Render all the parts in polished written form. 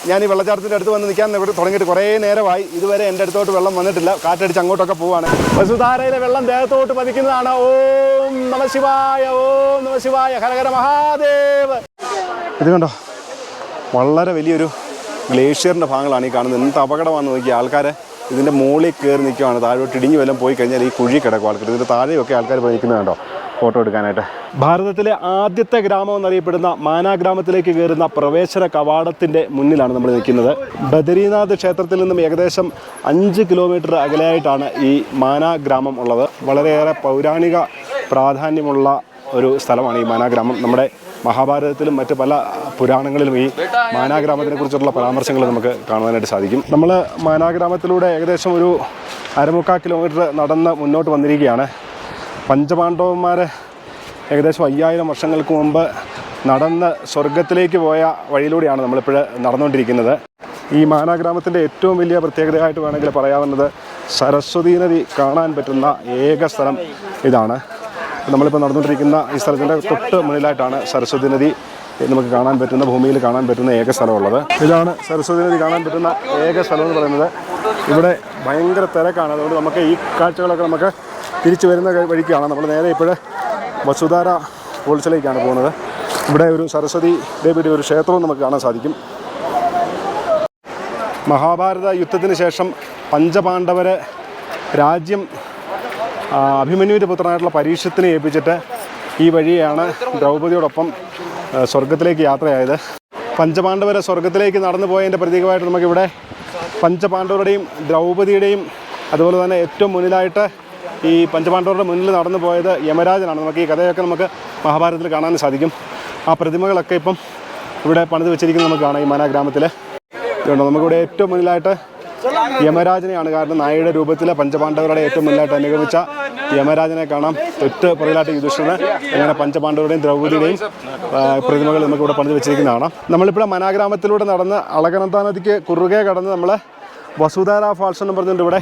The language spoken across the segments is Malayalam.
ഞാൻ ഈ വെള്ളച്ചാട്ടത്തിൻ്റെ അടുത്ത് വന്ന് നിൽക്കാൻ ഇവിടെ തുടങ്ങിയിട്ട് കുറേ നേരമായി. ഇതുവരെ എൻ്റെ അടുത്തോട്ട് വെള്ളം വന്നിട്ടില്ല. കാറ്റടിച്ച് അങ്ങോട്ടൊക്കെ പോവാണ്. വസുധാരയിലെ വെള്ളം ദേഹത്തോട്ട് പതിക്കുന്നതാണ്. ഓം നമ ശിവായ, ഓം നമ ശിവായ, ഹരഹര മഹാദേവ്. ഇത് കണ്ടോ, വളരെ വലിയൊരു ഗ്ലേഷ്യറിൻ്റെ ഭാഗങ്ങളാണ് ഈ കാണുന്നത്. എന്ത് അപകടമാണെന്ന് നോക്കി. ആൾക്കാർ ഇതിൻ്റെ മുകളിൽ കയറി നിൽക്കുകയാണ്. താഴോട്ട് ഇടിഞ്ഞു വല്ലതും പോയി കഴിഞ്ഞാൽ ഈ കുഴി കിടക്കും ആൾക്കാർ. ഇതിൻ്റെ താഴെയൊക്കെ ആൾക്കാർ പോയി നിൽക്കുന്നത് കണ്ടോ ഫോട്ടോ എടുക്കാനായിട്ട്. ഭാരതത്തിലെ ആദ്യത്തെ ഗ്രാമം എന്നറിയപ്പെടുന്ന മാനാ ഗ്രാമത്തിലേക്ക് കയറുന്ന പ്രവേശന കവാടത്തിൻ്റെ മുന്നിലാണ് നമ്മൾ നിൽക്കുന്നത്. ബദരീനാഥ് ക്ഷേത്രത്തിൽ നിന്നും ഏകദേശം 5 കിലോമീറ്റർ അകലെയായിട്ടാണ് ഈ മാനാ ഗ്രാമം ഉള്ളത്. വളരെയേറെ പൗരാണിക പ്രാധാന്യമുള്ള ഒരു സ്ഥലമാണ് ഈ മാനാ ഗ്രാമം. നമ്മുടെ മഹാഭാരതത്തിലും മറ്റ് പല പുരാണങ്ങളിലും ഈ മാനാ ഗ്രാമത്തിനെ കുറിച്ചുള്ള പരാമർശങ്ങൾ നമുക്ക് കാണുവാനായിട്ട് സാധിക്കും. നമ്മൾ മാനാ ഗ്രാമത്തിലൂടെ ഏകദേശം ഒരു 1.25 കിലോമീറ്റർ നടന്ന് മുന്നോട്ട് വന്നിരിക്കുകയാണ്. പഞ്ചപാണ്ഡവന്മാർ ഏകദേശം 5000 വർഷങ്ങൾക്ക് മുമ്പ് നടന്ന് സ്വർഗത്തിലേക്ക് പോയ വഴിയിലൂടെയാണ് നമ്മളിപ്പോൾ നടന്നുകൊണ്ടിരിക്കുന്നത്. ഈ മാനാ ഗ്രാമത്തിൻ്റെ ഏറ്റവും വലിയ പ്രത്യേകതയായിട്ട് വേണമെങ്കിൽ പറയാവുന്നത് സരസ്വതി നദി കാണാൻ പറ്റുന്ന ഏക സ്ഥലം ഇതാണ്. നമ്മളിപ്പോൾ നടന്നുകൊണ്ടിരിക്കുന്ന ഈ സ്ഥലത്തിൻ്റെ തൊട്ട് മുന്നിലായിട്ടാണ് സരസ്വതി നദി നമുക്ക് കാണാൻ പറ്റുന്ന, ഭൂമിയിൽ കാണാൻ പറ്റുന്ന ഏക സ്ഥലമുള്ളത്. ഇതാണ് സരസ്വതി നദി കാണാൻ പറ്റുന്ന ഏക സ്ഥലം എന്ന് പറയുന്നത്. ഇവിടെ ഭയങ്കര തിരക്കാണ്. അതുകൊണ്ട് നമുക്ക് ഈ കാഴ്ചകളൊക്കെ നമുക്ക് തിരിച്ചു വരുന്ന വഴിക്കാണ്. നമ്മൾ നേരെ ഇപ്പോൾ വസുധാര ഫോൾസിലേക്കാണ് പോകുന്നത്. ഇവിടെ ഒരു സരസ്വതി ദേവിയുടെ ഒരു ക്ഷേത്രവും നമുക്ക് കാണാൻ സാധിക്കും. മഹാഭാരത യുദ്ധത്തിന് ശേഷം പഞ്ചപാണ്ഡവരെ രാജ്യം അഭിമന്യുവിൻ്റെ പുത്രനായിട്ടുള്ള പരീക്ഷത്തിനെ ഏൽപ്പിച്ചിട്ട് ഈ വഴിയാണ് ദ്രൗപദിയോടൊപ്പം സ്വർഗത്തിലേക്ക് യാത്രയായത്. പഞ്ചപാണ്ഡവരെ സ്വർഗത്തിലേക്ക് നടന്നു പോയതിൻ്റെ പ്രതീകമായിട്ട് നമുക്കിവിടെ പഞ്ചപാണ്ഡവരുടെയും ദ്രൗപദിയുടെയും അതുപോലെ തന്നെ ഏറ്റവും മുന്നിലായിട്ട് ഈ പഞ്ചപാണ്ഡവരുടെ മുന്നിൽ നടന്നു പോയത് യമരാജനാണ്. നമുക്ക് ഈ കഥയൊക്കെ നമുക്ക് മഹാഭാരതത്തിൽ കാണാൻ സാധിക്കും. ആ പ്രതിമകളൊക്കെ ഇപ്പം ഇവിടെ പണിത് വെച്ചിരിക്കുന്നത് നമുക്ക് കാണാം ഈ മാനാ ഗ്രാമത്തിൽ. ഇതുകൊണ്ട് നമുക്കിവിടെ ഏറ്റവും മുന്നിലായിട്ട് യമരാജനെയാണ്. കാരണം നായയുടെ രൂപത്തിൽ പഞ്ചപാണ്ഡവരുടെ ഏറ്റവും മുന്നിലായിട്ട് അനുഗമിച്ച യമരാജനെ കാണാം. തൊട്ട് പുറകിലായിട്ട് യുധിഷ്ഠിരന്, അങ്ങനെ പഞ്ചപാണ്ഡവരുടെയും ദ്രൗപദിയുടെയും പ്രതിമകൾ നമുക്കിവിടെ പണിത് വെച്ചിരിക്കുന്നതാണ്. നമ്മളിപ്പോൾ മാനാ ഗ്രാമത്തിലൂടെ നടന്ന് അളകനന്ദ നദിക്ക് കുറുകെ കടന്ന് നമ്മൾ വസുധാര ഫാൾസ് എന്ന് പറഞ്ഞുകൊണ്ട് ഇവിടെ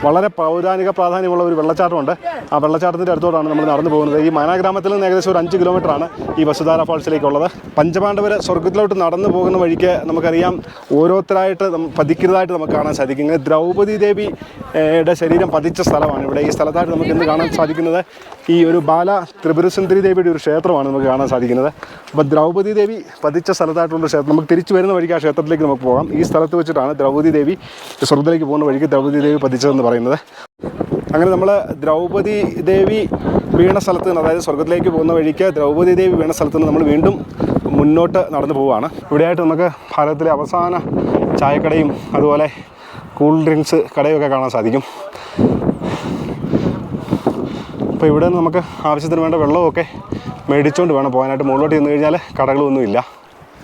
വളരെ പൗരാണിക പ്രാധാന്യമുള്ള ഒരു വെള്ളച്ചാട്ടമുണ്ട്. ആ വെള്ളച്ചാട്ടത്തിൻ്റെ അടുത്തോട്ടാണ് നമ്മൾ നടന്നു പോകുന്നത്. ഈ മാനാ ഗ്രാമത്തിൽ നിന്ന് ഏകദേശം ഒരു 5 കിലോമീറ്ററാണ് ഈ വസുധാര ഫാൾസിലേക്കുള്ളത്. പഞ്ചപാണ്ഡവർ സ്വർഗത്തിലോട്ട് നടന്നു പോകുന്ന വഴിക്ക് നമുക്കറിയാം ഓരോരുത്തരായിട്ട് പതിക്കുന്നതായിട്ട് നമുക്ക് കാണാൻ സാധിക്കും. ഇങ്ങനെ ദ്രൗപദി ദേവിയുടെ ശരീരം പതിച്ച സ്ഥലമാണ് ഇവിടെ. ഈ സ്ഥലത്തായിട്ട് നമുക്ക് ഇന്ന് കാണാൻ സാധിക്കുന്നത് ഈ ഒരു ബാല ത്രിപുരസുന്ദരി ദേവിയുടെ ഒരു ക്ഷേത്രമാണ് നമുക്ക് കാണാൻ സാധിക്കുന്നത്. അപ്പോൾ ദ്രൗപദി ദേവി പതിച്ച സ്ഥലത്തായിട്ടുള്ള ക്ഷേത്രം. നമുക്ക് തിരിച്ചു വരുന്ന വഴിക്ക് ആ ക്ഷേത്രത്തിലേക്ക് നമുക്ക് പോകാം. ഈ സ്ഥലത്ത് വെച്ചിട്ടാണ് ദ്രൗപദി ദേവി സ്വർഗത്തിലേക്ക് പോകുന്ന വഴിക്ക് ദ്രൗപദി ദേവി പതിച്ചതെന്ന് പറയുന്നത്. അങ്ങനെ നമ്മൾ ദ്രൗപദി ദേവി വീണ സ്ഥലത്ത് നിന്ന്, അതായത് സ്വർഗത്തിലേക്ക് പോകുന്ന വഴിക്ക് ദ്രൗപദി ദേവി വീണ സ്ഥലത്ത് നിന്ന് നമ്മൾ വീണ്ടും മുന്നോട്ട് നടന്നു പോവുകയാണ്. ഇവിടെയായിട്ട് നമുക്ക് ഭാരതത്തിലെ അവസാന ചായക്കടയും അതുപോലെ കൂൾ ഡ്രിങ്ക്സ് കടയൊക്കെ കാണാൻ സാധിക്കും. അപ്പോൾ ഇവിടെ നിന്ന് നമുക്ക് ആവശ്യത്തിന് വേണ്ട വെള്ളമൊക്കെ മേടിച്ചുകൊണ്ട് വേണം പോകാനായിട്ട്. മുകളിലോട്ട് ചെന്ന് കഴിഞ്ഞാൽ കടകളൊന്നുമില്ല.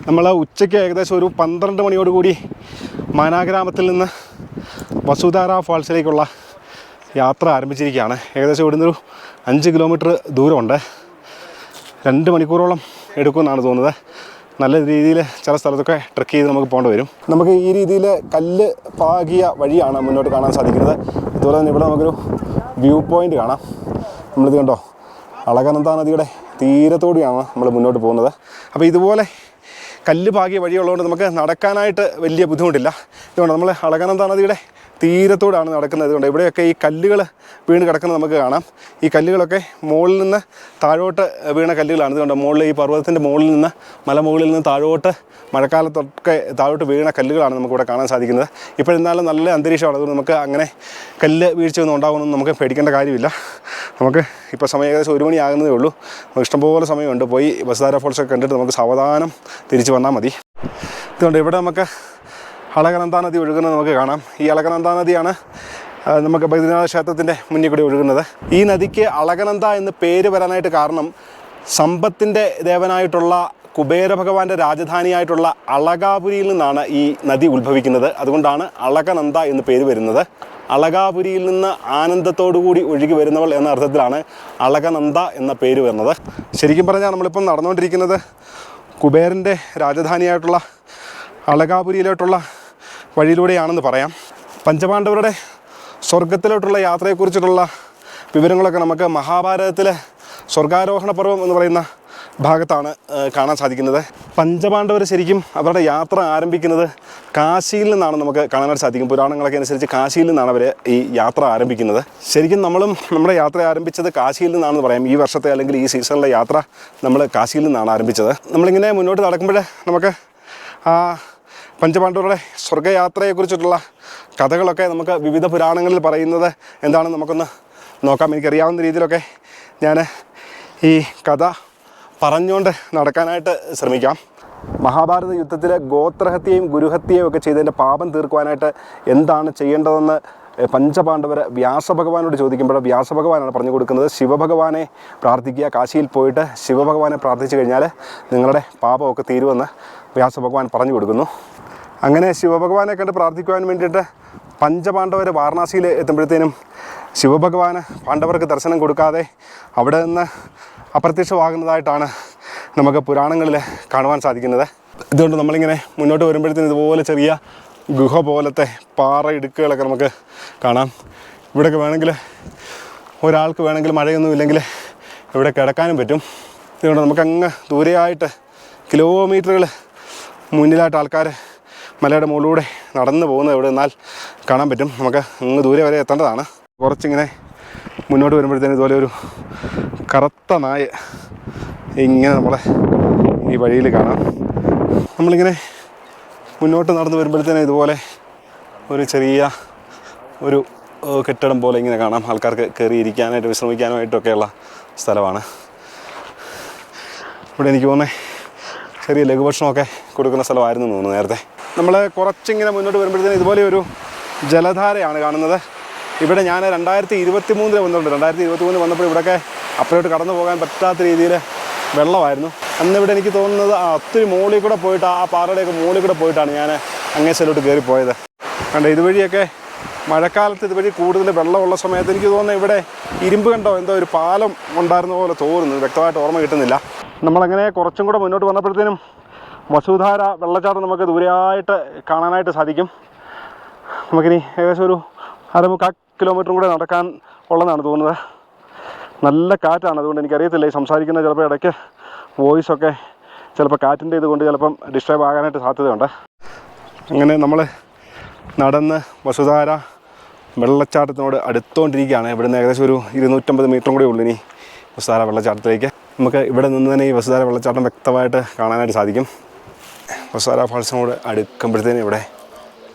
നമ്മൾ ഉച്ചയ്ക്ക് ഏകദേശം ഒരു 12 മണിയോടുകൂടി മാനാ ഗ്രാമത്തിൽ നിന്ന് വസുധാര ഫാൾസിലേക്കുള്ള യാത്ര ആരംഭിച്ചിരിക്കുകയാണ്. ഏകദേശം ഇവിടുന്ന് ഒരു 5 കിലോമീറ്റർ ദൂരമുണ്ട്. 2 മണിക്കൂറോളം എടുക്കുമെന്നാണ് തോന്നുന്നത്. നല്ല രീതിയിൽ ചില സ്ഥലത്തൊക്കെ ട്രെക്ക് ചെയ്ത് നമുക്ക് പോകേണ്ടി വരും. നമുക്ക് ഈ രീതിയിൽ കല്ല് പാകിയ വഴിയാണ് മുന്നോട്ട് കാണാൻ സാധിക്കുന്നത്. അതുപോലെ തന്നെ ഇവിടെ നമുക്കൊരു വ്യൂ പോയിൻ്റ് കാണാം. നമ്മളിത് കണ്ടോ, അളകനന്ദ നദിയുടെ തീരത്തോടെയാണ് നമ്മൾ മുന്നോട്ട് പോകുന്നത്. അപ്പോൾ ഇതുപോലെ കല്ല് പാകിയ വഴിയുള്ളതുകൊണ്ട് നമുക്ക് നടക്കാനായിട്ട് വലിയ ബുദ്ധിമുട്ടില്ല. ഇതുകൊണ്ട് നമ്മൾ അളകനന്ദ നദിയുടെ തീരത്തോടാണ് നടക്കുന്നത്. അതുകൊണ്ട് ഇവിടെയൊക്കെ ഈ കല്ലുകൾ വീണ് കിടക്കുന്നത് നമുക്ക് കാണാം. ഈ കല്ലുകളൊക്കെ മുകളിൽ നിന്ന് താഴോട്ട് വീണ കല്ലുകളാണ്. ഇതുകൊണ്ട് മുകളിൽ ഈ പർവ്വതത്തിൻ്റെ മുകളിൽ നിന്ന്, മലമുകളിൽ നിന്ന് താഴോട്ട് മഴക്കാലത്തൊക്കെ താഴോട്ട് വീണ കല്ലുകളാണ് നമുക്കിവിടെ കാണാൻ സാധിക്കുന്നത്. ഇപ്പോഴെന്നാലും നല്ല അന്തരീക്ഷമാണ്. അതുകൊണ്ട് നമുക്ക് അങ്ങനെ കല്ല് വീഴ്ചയൊന്നും ഉണ്ടാകുമെന്നൊന്നും നമുക്ക് പേടിക്കേണ്ട കാര്യമില്ല. നമുക്ക് ഇപ്പോൾ സമയം ഏകദേശം 1 മണി ആകുന്നതേ ഉള്ളൂ. നമുക്ക് ഇഷ്ടംപോലെ സമയമുണ്ട്. പോയി വസുധാര ഫോൾസൊക്കെ കണ്ടിട്ട് നമുക്ക് സാവധാനം തിരിച്ച് വന്നാൽ മതി. അതുകൊണ്ട് ഇവിടെ നമുക്ക് അളകനന്ദ നദി ഒഴുകുന്നത് നമുക്ക് കാണാം. ഈ അളകനന്ദ നദിയാണ് നമുക്ക് ബദ്രീനാഥ ക്ഷേത്രത്തിൻ്റെ മുന്നിൽ കൂടി ഒഴുകുന്നത്. ഈ നദിക്ക് അളകനന്ദ എന്ന് പേര് വരാനായിട്ട് കാരണം സമ്പത്തിൻ്റെ ദേവനായിട്ടുള്ള കുബേര ഭഗവാന്റെ രാജധാനിയായിട്ടുള്ള അളകാപുരിയിൽ നിന്നാണ് ഈ നദി ഉത്ഭവിക്കുന്നത്. അതുകൊണ്ടാണ് അളകനന്ദ എന്ന് പേര് വരുന്നത്. അളകാപുരിയിൽ നിന്ന് ആനന്ദത്തോടുകൂടി ഒഴുകി വരുന്നവൾ എന്ന അർത്ഥത്തിലാണ് അളകനന്ദ എന്ന പേര് വരുന്നത്. ശരിക്കും പറഞ്ഞാൽ നമ്മളിപ്പം നടന്നുകൊണ്ടിരിക്കുന്നത് കുബേരൻ്റെ രാജധാനിയായിട്ടുള്ള അളകാപുരിയിലോട്ടുള്ള വഴിയിലൂടെയാണെന്ന് പറയാം. പഞ്ചപാണ്ഡവരുടെ സ്വർഗത്തിലോട്ടുള്ള യാത്രയെക്കുറിച്ചിട്ടുള്ള വിവരങ്ങളൊക്കെ നമുക്ക് മഹാഭാരതത്തിലെ സ്വർഗാരോഹണ പർവ്വം എന്ന് പറയുന്ന ഭാഗത്താണ് കാണാൻ സാധിക്കുന്നത്. പഞ്ചപാണ്ഡവർ ശരിക്കും അവരുടെ യാത്ര ആരംഭിക്കുന്നത് കാശിയിൽ നിന്നാണ് നമുക്ക് കാണാനായിട്ട് സാധിക്കും. പുരാണങ്ങളൊക്കെ അനുസരിച്ച് കാശിയിൽ നിന്നാണ് അവർ ഈ യാത്ര ആരംഭിക്കുന്നത്. ശരിക്കും നമ്മളും നമ്മുടെ യാത്ര ആരംഭിച്ചത് കാശിയിൽ നിന്നാണെന്ന് പറയാം. ഈ വർഷത്തെ അല്ലെങ്കിൽ ഈ സീസണിലെ യാത്ര നമ്മൾ കാശിയിൽ നിന്നാണ് ആരംഭിച്ചത്. നമ്മളിങ്ങനെ മുന്നോട്ട് നടക്കുമ്പോൾ നമുക്ക് പഞ്ചപാണ്ഡവരുടെ സ്വർഗ്ഗയാത്രയെക്കുറിച്ചിട്ടുള്ള കഥകളൊക്കെ നമുക്ക് വിവിധ പുരാണങ്ങളിൽ പറയുന്നത് എന്താണെന്ന് നമുക്കൊന്ന് നോക്കാം. എനിക്കറിയാവുന്ന രീതിയിലൊക്കെ ഞാൻ ഈ കഥ പറഞ്ഞുകൊണ്ട് നടക്കാനായിട്ട് ശ്രമിക്കാം. മഹാഭാരത യുദ്ധത്തിൽ ഗോത്രഹത്യയും ഗുരുഹത്യയും ഒക്കെ ചെയ്തതിൻ്റെ പാപം തീർക്കുവാനായിട്ട് എന്താണ് ചെയ്യേണ്ടതെന്ന് പഞ്ചപാണ്ഡവർ വ്യാസഭഗവാനോട് ചോദിക്കുമ്പോൾ വ്യാസഭഗവാനാണ് പറഞ്ഞു കൊടുക്കുന്നത്, ശിവഭഗവാനെ പ്രാർത്ഥിക്കുക. കാശിയിൽ പോയിട്ട് ശിവഭഗവാനെ പ്രാർത്ഥിച്ചു കഴിഞ്ഞാൽ നിങ്ങളുടെ പാപമൊക്കെ തീരുമെന്ന് വ്യാസഭഗവാൻ പറഞ്ഞു കൊടുക്കുന്നു. അങ്ങനെ ശിവഭഗവാനെ കണ്ട് പ്രാർത്ഥിക്കുവാൻ വേണ്ടിയിട്ട് പഞ്ചപാണ്ഡവർ വാരണാസിയിൽ എത്തുമ്പോഴത്തേനും ശിവഭഗവാന് പാണ്ഡവർക്ക് ദർശനം കൊടുക്കാതെ അവിടെ നിന്ന് അപ്രത്യക്ഷമാകുന്നതായിട്ടാണ് നമുക്ക് പുരാണങ്ങളിൽ കാണുവാൻ സാധിക്കുന്നത്. ഇതുകൊണ്ട് നമ്മളിങ്ങനെ മുന്നോട്ട് വരുമ്പോഴത്തേനും ഇതുപോലെ ചെറിയ ഗുഹ പോലത്തെ പാറ ഇടുക്കുകളൊക്കെ നമുക്ക് കാണാം. ഇവിടെയൊക്കെ വേണമെങ്കിൽ ഒരാൾക്ക് വേണമെങ്കിൽ മഴയൊന്നും ഇല്ലെങ്കിൽ ഇവിടെ കിടക്കാനും പറ്റും. ഇതുകൊണ്ട് നമുക്കങ്ങ് ദൂരെയായിട്ട് കിലോമീറ്ററുകൾ മുന്നിലായിട്ട് ആൾക്കാർ മലയുടെ മുകളിലൂടെ നടന്നു പോകുന്നത് ഇവിടെ നിന്നാൽ കാണാൻ പറ്റും. നമുക്ക് അങ്ങ് ദൂരെ വരെ എത്തേണ്ടതാണ്. കുറച്ചിങ്ങനെ മുന്നോട്ട് വരുമ്പോഴത്തേനും ഇതുപോലെ ഒരു കറുത്ത നായ ഇങ്ങനെ നമ്മളെ ഈ വഴിയിൽ കാണാം. നമ്മളിങ്ങനെ മുന്നോട്ട് നടന്നു വരുമ്പോഴത്തേനും ഇതുപോലെ ഒരു ചെറിയ ഒരു കെട്ടിടം പോലെ ഇങ്ങനെ കാണാം. ആൾക്കാർക്ക് കയറിയിരിക്കാനായിട്ട് വിശ്രമിക്കാനായിട്ടൊക്കെയുള്ള സ്ഥലമാണ്. ഇവിടെ എനിക്ക് തോന്നുന്നത് ചെറിയ ലഘുഭക്ഷണമൊക്കെ കൊടുക്കുന്ന സ്ഥലമായിരുന്നു തോന്നുന്നു നേരത്തെ. നമ്മൾ കുറച്ചിങ്ങനെ മുന്നോട്ട് വരുമ്പോഴത്തേനും ഇതുപോലെ ഒരു ജലധാരയാണ് കാണുന്നത്. ഇവിടെ ഞാൻ 2023 വന്നിട്ടുണ്ട്. 2023 വന്നപ്പോൾ ഇവിടെയൊക്കെ അപ്പോഴോട്ട് കടന്നു പോകാൻ പറ്റാത്ത രീതിയിൽ വെള്ളമായിരുന്നു. അന്നിവിടെ എനിക്ക് തോന്നുന്നത് ഒത്തിരി മുകളിൽ കൂടെ പോയിട്ട് ആ പാറയുടെയൊക്കെ മുകളിൽ കൂടെ പോയിട്ടാണ് ഞാൻ അങ്ങേ സ്ഥലോട്ട് കയറിപ്പോയത്. കണ്ട ഇതുവഴിയൊക്കെ മഴക്കാലത്ത് ഇതുവഴി കൂടുതൽ വെള്ളമുള്ള സമയത്ത് എനിക്ക് തോന്നുന്നത് ഇവിടെ ഇരുമ്പ് കണ്ടോ എന്തോ ഒരു പാലം ഉണ്ടായിരുന്ന പോലെ തോന്നുന്നു, വ്യക്തമായിട്ട് ഓർമ്മ കിട്ടുന്നില്ല. നമ്മളങ്ങനെ കുറച്ചും കൂടെ മുന്നോട്ട് വന്നപ്പോഴത്തേനും വസുധാര വെള്ളച്ചാട്ടം നമുക്ക് ദൂരെയായിട്ട് കാണാനായിട്ട് സാധിക്കും. നമുക്കിനി ഏകദേശം ഒരു 1/4 കിലോമീറ്ററും കൂടെ നടക്കാൻ ഉള്ളതാണ് തോന്നുന്നത്. നല്ല കാറ്റാണ്, അതുകൊണ്ട് എനിക്കറിയത്തില്ല ഈ സംസാരിക്കുന്ന ചിലപ്പോൾ ഇടയ്ക്ക് വോയിസൊക്കെ ചിലപ്പോൾ കാറ്റിൻ്റെ ഇതുകൊണ്ട് ചിലപ്പം ഡിസ്റ്റർബ് ആകാനായിട്ട് സാധ്യതയുണ്ട്. അങ്ങനെ നമ്മൾ നടന്ന് വസുധാര വെള്ളച്ചാട്ടത്തിനോട് അടുത്തുകൊണ്ടിരിക്കുകയാണ്. ഇവിടെ നിന്ന് ഏകദേശം ഒരു 250 മീറ്ററും കൂടെ ഉള്ളൂ ഇനി വസുധാര വെള്ളച്ചാട്ടത്തിലേക്ക്. നമുക്ക് ഇവിടെ നിന്ന് തന്നെ ഈ വസുധാര വെള്ളച്ചാട്ടം വ്യക്തമായിട്ട് കാണാനായിട്ട് സാധിക്കും. വസുധാര ഫാൾസിനോട് അടുക്കുമ്പോഴത്തേനും ഇവിടെ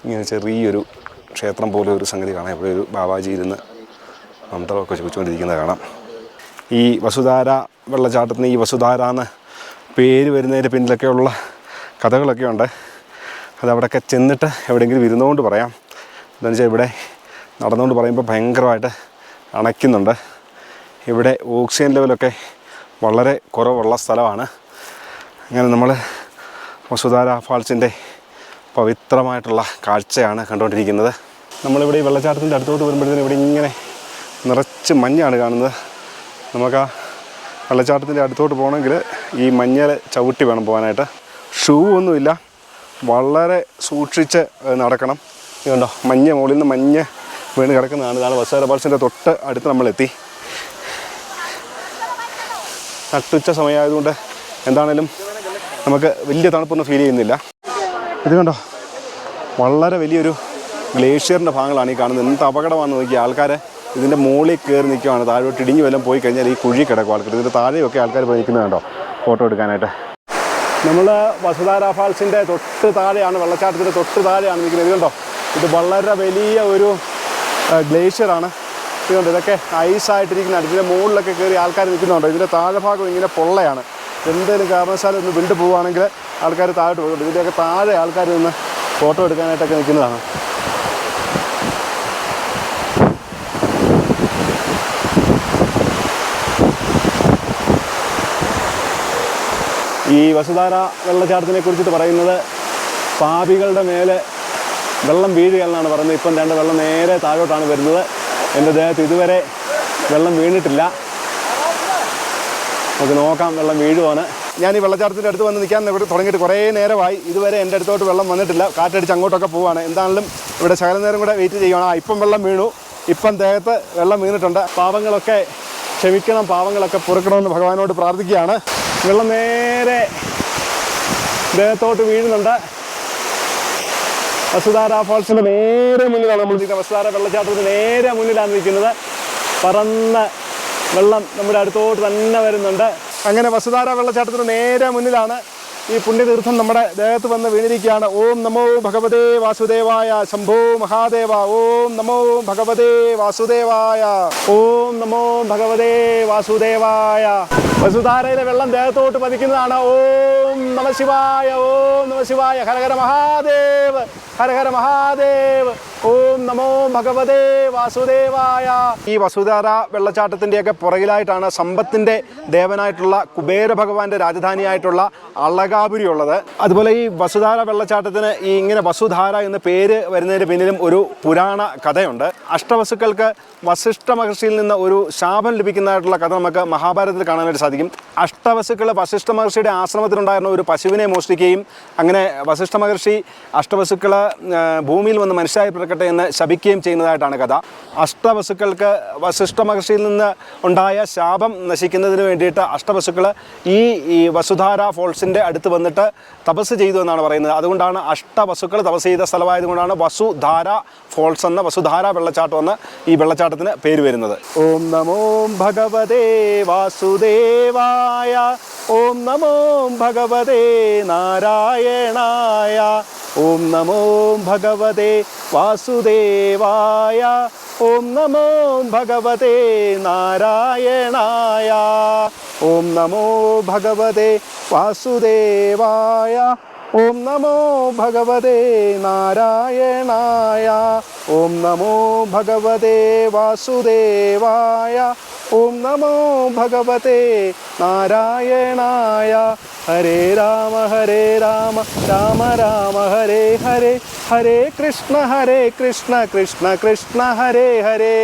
ഇങ്ങനെ ചെറിയൊരു ക്ഷേത്രം പോലെ ഒരു സംഗതി കാണാം. ഇവിടെ ഒരു ബാബാജി ഇരുന്ന് മന്ത്രമൊക്കെ ചോദിച്ചുകൊണ്ടിരിക്കുന്നത് കാണാം. ഈ വസുധാര വെള്ളച്ചാട്ടത്തിന് ഈ വസുധാര എന്ന് പേര് വരുന്നതിൻ്റെ പിന്നിലൊക്കെയുള്ള കഥകളൊക്കെ ഉണ്ട്. അതവിടെയൊക്കെ ചെന്നിട്ട് എവിടെയെങ്കിലും ഇരുന്നുകൊണ്ട് പറയാം. എന്താണെന്ന് വെച്ചാൽ ഇവിടെ നടന്നുകൊണ്ട് പറയുമ്പോൾ ഭയങ്കരമായിട്ട് അണയ്ക്കുന്നുണ്ട്. ഇവിടെ ഓക്സിജൻ ലെവലൊക്കെ വളരെ കുറവുള്ള സ്ഥലമാണ്. അങ്ങനെ നമ്മൾ വസുധാര ഫാൾസിൻ്റെ പവിത്രമായിട്ടുള്ള കാഴ്ചയാണ് കണ്ടുകൊണ്ടിരിക്കുന്നത്. നമ്മളിവിടെ ഈ വെള്ളച്ചാട്ടത്തിൻ്റെ അടുത്തോട്ട് വരുമ്പോഴത്തേനും ഇവിടെ ഇങ്ങനെ നിറച്ച് മഞ്ഞാണ് കാണുന്നത്. നമുക്ക് ആ വെള്ളച്ചാട്ടത്തിൻ്റെ അടുത്തോട്ട് പോകണമെങ്കിൽ ഈ മഞ്ഞൾ ചവിട്ടി വേണം പോകാനായിട്ട്. ഷൂ ഒന്നുമില്ല, വളരെ സൂക്ഷിച്ച് നടക്കണം. ഇതുണ്ടോ മഞ്ഞ് മുകളിൽ നിന്ന് മഞ്ഞ് വീണ് കിടക്കുന്നതാണ്. ഇതാണ് വസുധാര ഫാൾസിൻ്റെ തൊട്ട് അടുത്ത് നമ്മളെത്തി. നട്ടുച്ച സമയമായതുകൊണ്ട് എന്താണേലും നമുക്ക് വലിയ തണുപ്പൊന്നും ഫീൽ ചെയ്യുന്നില്ല. ഇത് കണ്ടോ വളരെ വലിയൊരു ഗ്ലേഷ്യറിൻ്റെ ഭാഗങ്ങളാണ് ഈ കാണുന്നത്. എന്ത് അപകടമാണെന്ന് നോക്കി ആൾക്കാർ ഇതിൻ്റെ മുകളിൽ കയറി നിൽക്കുകയാണ്. താഴോട്ട് ഇടിഞ്ഞു വല്ലതും പോയി കഴിഞ്ഞാൽ ഈ കുഴി കിടക്കും ആൾക്കാർ. ഇതിൻ്റെ താഴെയൊക്കെ ആൾക്കാർ പോയി നിൽക്കുന്നത് കണ്ടോ ഫോട്ടോ എടുക്കാനായിട്ട്. നമ്മൾ വസുധാര ഫാൾസിൻ്റെ തൊട്ട് താഴെയാണ്, വെള്ളച്ചാട്ടത്തിൻ്റെ തൊട്ട് താഴെയാണ് നിൽക്കുന്നത്. ഇത് കണ്ടോ ഇത് വളരെ വലിയ ഒരു ഗ്ലേഷ്യറാണ്. ഇതുകൊണ്ട് ഇതൊക്കെ ഐസായിട്ടിരിക്കുന്നതാണ്. ഇതിൻ്റെ മുകളിലൊക്കെ കയറി ആൾക്കാർ നിൽക്കുന്നുണ്ടോ. ഇതിൻ്റെ താഴെ ഭാഗം ഇങ്ങനെ പൊള്ളയാണ്. എന്തെങ്കിലും കാരണവശാലും ഒന്ന് വിണ്ടു പോവുകയാണെങ്കിൽ ആൾക്കാർ താഴോട്ട് പോകുന്നുണ്ട്. ഇതിൻ്റെയൊക്കെ താഴെ ആൾക്കാർ നിന്ന് ഫോട്ടോ എടുക്കാനായിട്ടൊക്കെ നിൽക്കുന്നതാണ്. ഈ വസുധാര വെള്ളച്ചാട്ടത്തിനെ കുറിച്ചിട്ട് പറയുന്നത് പാപികളുടെ മേലെ വെള്ളം വീഴുക എന്നാണ് പറയുന്നത്. ഇപ്പം രണ്ട് വെള്ളം നേരെ താഴോട്ടാണ് വരുന്നത്. എൻ്റെ ദേഹത്ത് ഇതുവരെ വെള്ളം വീണിട്ടില്ല. നമുക്ക് നോക്കാം വെള്ളം വീഴുവാണ്. ഞാൻ ഈ വെള്ളച്ചാട്ടത്തിൻ്റെ അടുത്ത് വന്ന് നിൽക്കാൻ ഇവിടെ തുടങ്ങിയിട്ട് കുറേ നേരമായി. ഇതുവരെ എൻ്റെ അടുത്തോട്ട് വെള്ളം വന്നിട്ടില്ല. കാറ്റടിച്ച് അങ്ങോട്ടൊക്കെ പോവുകയാണ്. എന്താണെങ്കിലും ഇവിടെ ശകലം നേരം കൂടെ വെയിറ്റ് ചെയ്യുകയാണ്. ഇപ്പം വെള്ളം വീണു, ഇപ്പം ദേഹത്ത് വെള്ളം വീണിട്ടുണ്ട്. പാപങ്ങളൊക്കെ ക്ഷമിക്കണം, പാപങ്ങളൊക്കെ പൊറുക്കണമെന്ന് ഭഗവാനോട് പ്രാർത്ഥിക്കുകയാണ്. വെള്ളം നേരെ ദേഹത്തോട്ട് വീഴുന്നുണ്ട്. വസുധാര ഫോൾസിൻ്റെ നേരെ മുന്നിലാണ് നമ്മൾ നിൽക്കുന്നത്. വസുധാര വെള്ളച്ചാട്ടത്തിന് നേരെ മുന്നിലാണ് നിൽക്കുന്നത്. പറന്ന വെള്ളം നമ്മുടെ അടുത്തോട്ട് തന്നെ വരുന്നുണ്ട്. അങ്ങനെ വസുധാര വെള്ളച്ചാട്ടത്തിന് നേരെ മുന്നിലാണ് ഈ പുണ്യതീർത്ഥം നമ്മുടെ ദേഹത്ത് വന്ന് വീണിരിക്കുകയാണ്. ഓം നമോ ഭഗവതേ വാസുദേവായ. ശംഭോ മഹാദേവ. ഓം നമോ ഭഗവതേ വാസുദേവായ. ഓം നമോ ഭഗവതേ വാസുദേവായ. വസുധാരയിലെ വെള്ളം ദേഹത്തോട്ട് പതിക്കുന്നതാണ്. ഓം നമ ശിവായ. ഓം നമ ശിവായ. ഹരഹര മഹാദേവ്. ഹരഹര മഹാദേവ്. ഓം നമോ ഭഗവതേ വാസുദേവായ. ഈ വസുധാര വെള്ളച്ചാട്ടത്തിൻ്റെയൊക്കെ പുറകിലായിട്ടാണ് സമ്പത്തിൻ്റെ ദേവനായിട്ടുള്ള കുബേര ഭഗവാന്റെ രാജധാനിയായിട്ടുള്ള അളകാപുരി ഉള്ളത്. അതുപോലെ ഈ വസുധാര വെള്ളച്ചാട്ടത്തിന് ഈ ഇങ്ങനെ വസുധാര എന്ന പേര് വരുന്നതിന് പിന്നിലും ഒരു പുരാണ കഥയുണ്ട്. അഷ്ടവസുക്കൾക്ക് വസിഷ്ഠ മഹർഷിയിൽ നിന്ന് ഒരു ശാപം ലഭിക്കുന്നതായിട്ടുള്ള കഥ നമുക്ക് മഹാഭാരതത്തിൽ കാണാനായിട്ട് സാധിക്കും. അഷ്ടവസുക്കൾ വസിഷ്ഠ മഹർഷിയുടെ ആശ്രമത്തിലുണ്ടായിരുന്ന ഒരു പശുവിനെ മോഷ്ടിക്കുകയും അങ്ങനെ വസിഷ്ഠ മഹർഷി അഷ്ടവസുക്കൾ ഭൂമിയിൽ വന്ന് മനുഷ്യരായി പിറക്കട്ടെ എന്ന് ശപിക്കുകയും ചെയ്യുന്നതായിട്ടാണ് കഥ. അഷ്ടവസുക്കൾക്ക് വസിഷ്ഠ മഹർഷിയിൽ നിന്ന് ഉണ്ടായ ശാപം നശിക്കുന്നതിന് വേണ്ടിയിട്ട് അഷ്ടവസുക്കൾ ഈ വസുധാര ഫോൾസിൻ്റെ അടുത്ത് വന്നിട്ട് തപസ് ചെയ്തു എന്നാണ് പറയുന്നത്. അതുകൊണ്ടാണ് അഷ്ടവസുക്കൾ തപസ് ചെയ്ത സ്ഥലമായതുകൊണ്ടാണ് വസുധാര ഫോൾസ് എന്ന വസുധാര വെള്ളച്ചാട്ടം എന്ന് ഈ വെള്ളച്ചാട്ടത്തിന് പേര് വരുന്നത്. ഓം നമോ ഭഗവതേ വാസുദേവായ. ഓം നമോ ഭഗവതേ നാരായണായ. ഓം നമോ ഭഗവതേ വാസുദേവായ. ഓം നമോ ഭഗവതേ നാരായണായ. ഓം നമോ ഭഗവതേ വാസുദേവായ. ഓം നമോ ഭഗവതേ നാരായണായ. ഓം നമോ ഭഗവതേ വാസുദേവായ. ഓം നമോ ഭഗവതേ നാരായണായ. ഹരേ രാമ രാമ രാമ ഹരേ ഹരേ. ഹരേ കൃഷ്ണ കൃഷ്ണ കൃഷ്ണ ഹരേ ഹരേ.